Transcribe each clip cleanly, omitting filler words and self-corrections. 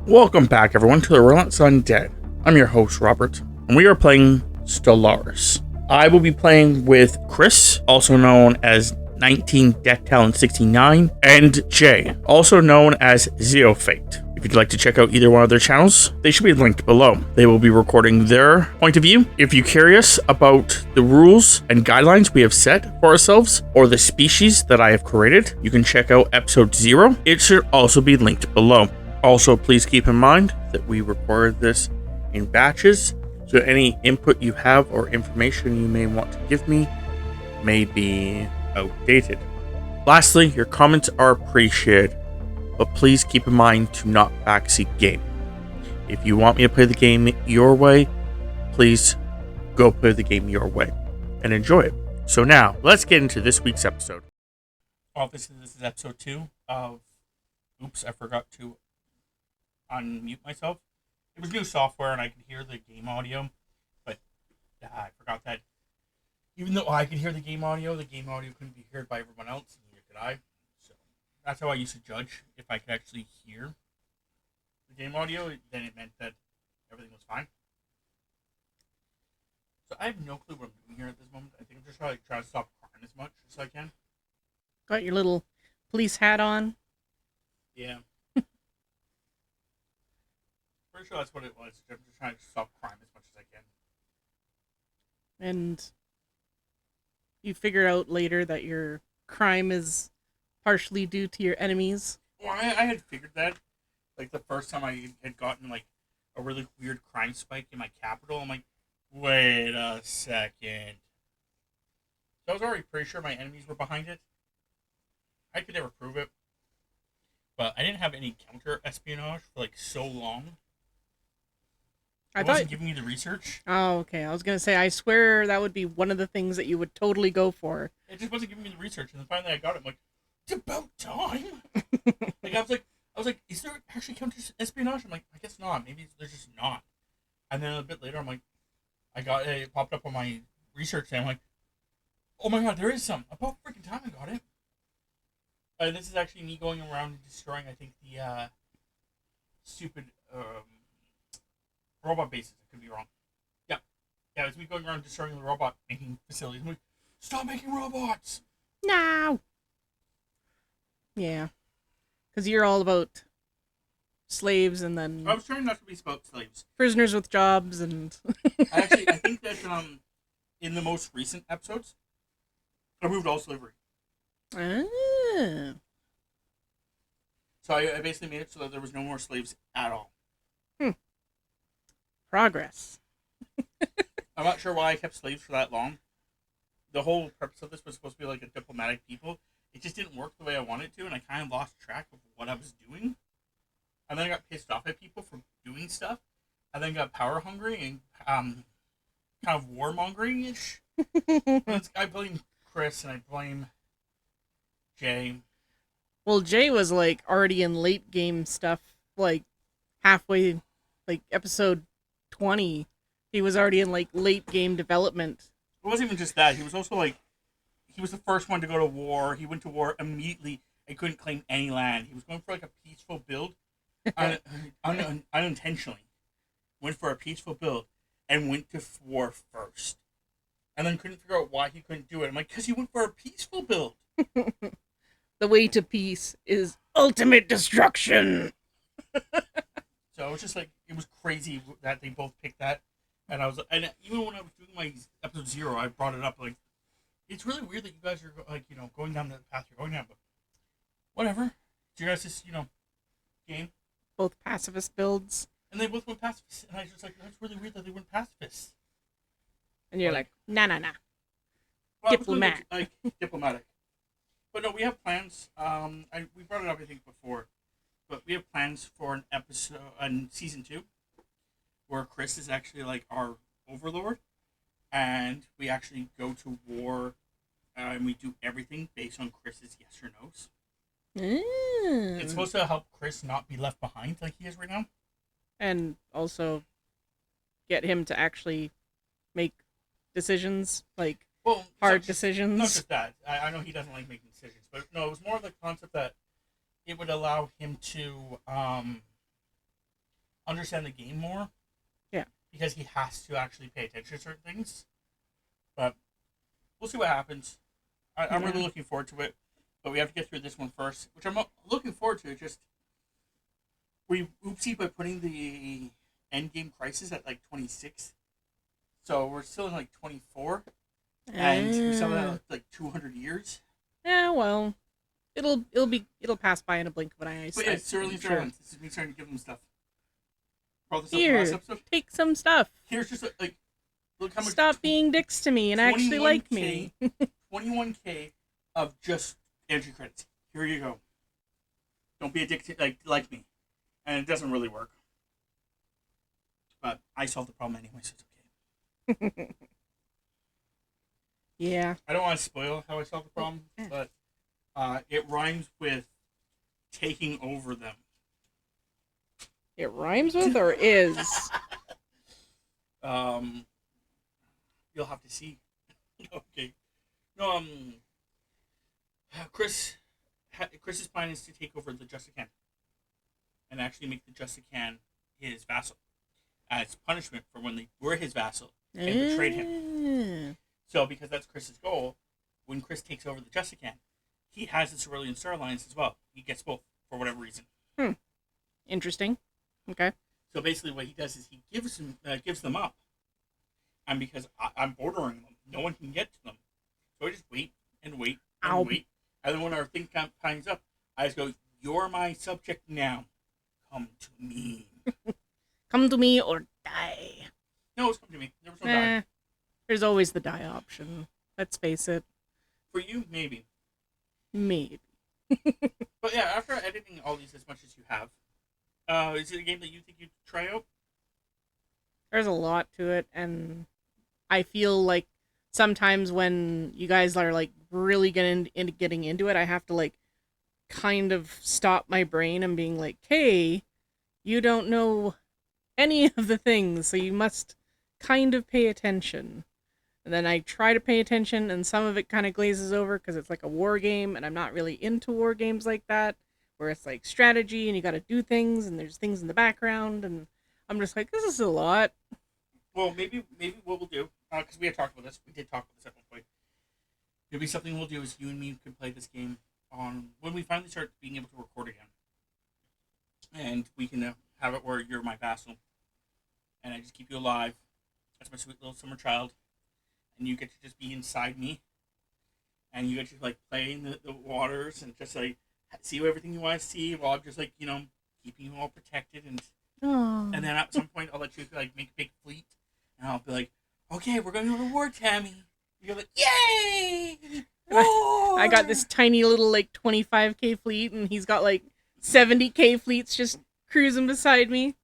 Welcome back, everyone, to the Relentless Undead. I'm your host, Robert, and we are playing Stellaris. I will be playing with Chris, also known as 19 Death Talent 69, and Jay, also known as Zeofate. If you'd like to check out either one of their channels, they should be linked below. They will be recording their point of view. If you're curious about the rules and guidelines we have set for ourselves, or the species that I have created, you can check out episode 0. It should also be linked below. Also, please keep in mind that we record this in batches, so any input you have or information you may want to give me may be outdated. Lastly, your comments are appreciated, but please keep in mind to not backseat game. If you want me to play the game your way, please go play the game your way and enjoy it. So now, let's get into this week's episode. Obviously, this is episode 2 of... Oops, I forgot to unmute myself. It was new software and I could hear the game audio, but I forgot that even though I could hear the game audio couldn't be heard by everyone else, and neither could I. So that's how I used to judge if I could actually hear the game audio. Then it meant that everything was fine. So I have no clue what I'm doing here at this moment. I think I'm just trying to stop crying as much as I can. Got your little police hat on. Yeah. Pretty sure that's what it was. I'm just trying to stop crime as much as I can. And you figure out later that your crime is partially due to your enemies. Well, I had figured that. Like, the first time I had gotten, like, a really weird crime spike in my capital, I'm like, wait a second. So I was already pretty sure my enemies were behind it. I could never prove it. But I didn't have any counter-espionage for, like, so long. I wasn't giving you the research. Oh, okay. I was going to say, I swear that would be one of the things that you would totally go for. It just wasn't giving me the research, and then finally I got it. I'm like, it's about time. I was like, is there actually counter-espionage? I'm like, I guess not. Maybe there's just not. And then a bit later, I'm like, it popped up on my research thing. I'm like, oh my god, there is some. About freaking time I got it. This is actually me going around and destroying, I think, the stupid robot bases. I could be wrong. Yeah, it's me going around destroying the robot making facilities. I'm like, stop making robots! No! Yeah. Because you're all about slaves and then... I was trying not to be about slaves. Prisoners with jobs and... I think that in the most recent episodes, I removed all slavery. Ah. So I basically made it so that there was no more slaves at all. Progress. I'm not sure why I kept slaves for that long. The whole purpose of this was supposed to be like a diplomatic people. It just didn't work the way I wanted to, and I kind of lost track of what I was doing. And then I got pissed off at people for doing stuff, and then got power hungry and kind of warmongering-ish. I blame Chris and I blame Jay. Well, Jay was like already in late game stuff, like halfway, like episode 20. He was already in like late game development. It wasn't even just that. He was also like, he was the first one to go to war. He went to war immediately and couldn't claim any land. He was going for like a peaceful build, unintentionally. Went for a peaceful build and went to war first. And then couldn't figure out why he couldn't do it. I'm like, because he went for a peaceful build. The way to peace is ultimate destruction. So it was just like, it was crazy that they both picked that. And even when I was doing my episode 0, I brought it up, like, it's really weird that you guys are, like, going down the path you're going down, but whatever. You guys just, game. Both pacifist builds. And they both went pacifist. And I was just like, that's really weird that they went pacifist. And you're like, nah. Well, Diplomatic. Diplomatic. But no, we have plans. We brought it up, I think, before. But we have plans for an episode, in season 2, where Chris is actually like our overlord, and we actually go to war, and we do everything based on Chris's yes or no's. It's supposed to help Chris not be left behind like he is right now, and also get him to actually make decisions, like hard decisions. Not just that. I know he doesn't like making decisions, but no, it was more the concept that it would allow him to understand the game more. Yeah. Because he has to actually pay attention to certain things. But we'll see what happens. I'm really looking forward to it. But we have to get through this one first, which I'm looking forward to. Just we oopsie by putting the endgame crisis at like 26. So we're still in like 24. And we still have like 200 years. Yeah, well, it'll pass by in a blink of an eye. But yeah, it's early This is me starting to give them stuff. Here, take some stuff. Here's just like look how much. Stop being dicks to me and actually like me. 21K of just entry credits. Here you go. Don't be addicted like me, and it doesn't really work. But I solved the problem anyway, so it's okay. Yeah. I don't want to spoil how I solved the problem, but it rhymes with taking over them. It rhymes with or is? You'll have to see. Okay. No, Chris's plan is to take over the Justican and actually make the Justican his vassal as punishment for when they were his vassal and betrayed him. So, because that's Chris's goal, when Chris takes over the Justican, he has the Cerulean Star Alliance as well. He gets both for whatever reason. Interesting. Okay. So basically, what he does is he gives them up, and because I'm bordering them, no one can get to them. So I just wait and wait and wait, and then when our thing times up, I just go, "You're my subject now. Come to me. Come to me or die." No, it's come to me. There was no die. There's always the die option. Let's face it. For you, maybe. Maybe. But yeah, after editing all these as much as you have, is it a game that you think you'd try out? There's a lot to it, and I feel like sometimes when you guys are like really getting into it, I have to like kind of stop my brain and being like, "Hey, you don't know any of the things, so you must kind of pay attention." And then I try to pay attention, and some of it kind of glazes over because it's like a war game, and I'm not really into war games like that, where it's like strategy and you got to do things, and there's things in the background, and I'm just like, this is a lot. Well, maybe what we'll do, because we had talked about this, we did talk about this at one point. Maybe something we'll do is you and me could play this game on when we finally start being able to record again, and we can have it where you're my vassal, and I just keep you alive as my sweet little summer child. And you get to just be inside me, and you get to like play in the waters and just like see everything you want to see while I'm just like keeping you all protected and then at some point I'll let you like make a big fleet and I'll be like, okay, we're going to go to war, Tammy. And you're like, yay! I got this tiny little like 25K fleet, and he's got like 70K fleets just cruising beside me.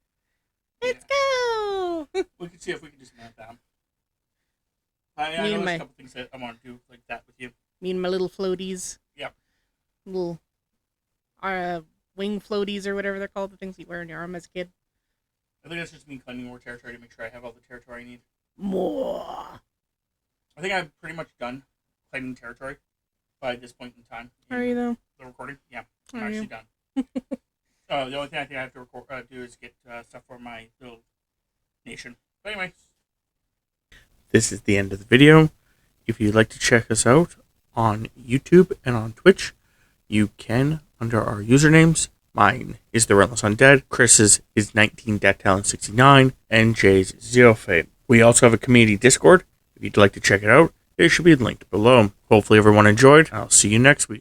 Let's go! We can see if we can just map that. I know there's a couple things that I want to do like that with you. Me and my little floaties. Yep. Little wing floaties or whatever they're called, the things you wear in your arm as a kid. I think that's just me claiming more territory to make sure I have all the territory I need. More. I think I'm pretty much done claiming territory by this point in time. Are you though? The recording? Yeah. I'm actually done. The only thing I think I have to do is get stuff for my little nation. But anyway. This is the end of the video. If you'd like to check us out on YouTube and on Twitch, you can under our usernames. Mine is The Relentless Undead, Chris's is 19DeckTalent69, and Jay's ZeroFate. We also have a community Discord. If you'd like to check it out, it should be linked below. Hopefully everyone enjoyed. I'll see you next week.